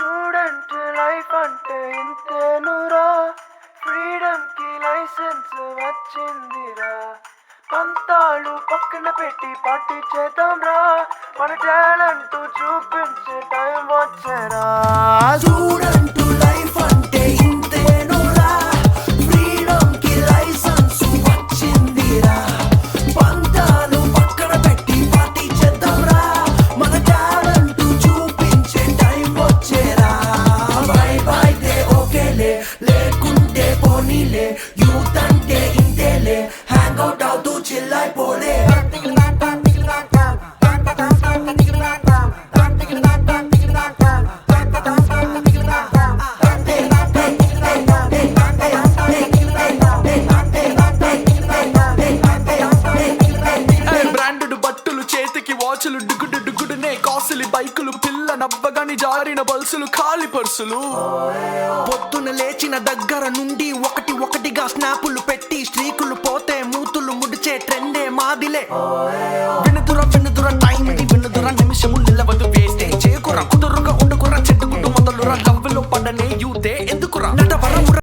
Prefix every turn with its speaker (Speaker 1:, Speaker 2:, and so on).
Speaker 1: Student life అంటే ఇంతేనురా, freedom కి licence వచ్చిందిరా. పంతాలు పక్కన పెట్టి పార్టీ చేద్దాం రా, మన టాలెంట్ చూపించే టైం వచ్చేరా.
Speaker 2: స్టూడెంట్ లైఫ్ అంటే ఇంతేనురా, ఫ్రీడమ్ కి లైసెన్స్ వచ్చిందిరా. పంతాలు పక్కన పెట్టి పార్టీ చేద్దాంరా, మన టాలెంట్ చూపించే టైం వచ్చేరా. బై బై డే ఓకేలే, లేకుంటే పోనీలే, యూత్ అంటే ఇంతేలే, హ్యాంగ్ అవుట్ అవుతూ చిల్ అయిపోలే.
Speaker 3: బ్రాండెడ్ బట్టలు, చేతికి వాచ్లు, డుగుడు డుగుడునే కాసులు, బైకులు, పిల్ల నవ్వగాని జారిన బల్సులు, ఖాళీ పర్సులు.
Speaker 2: పొద్దున లేచిన దగ్గర నుండి ఒకటి ఒకటిగా స్నాపులు పెట్టి, స్ట్రీకులు పోతే మూతులు ముడిచే ట్రెండే మాదిలే. వినుదుర వినుదుర టైం ఇది, వినుదుర నిమిషములు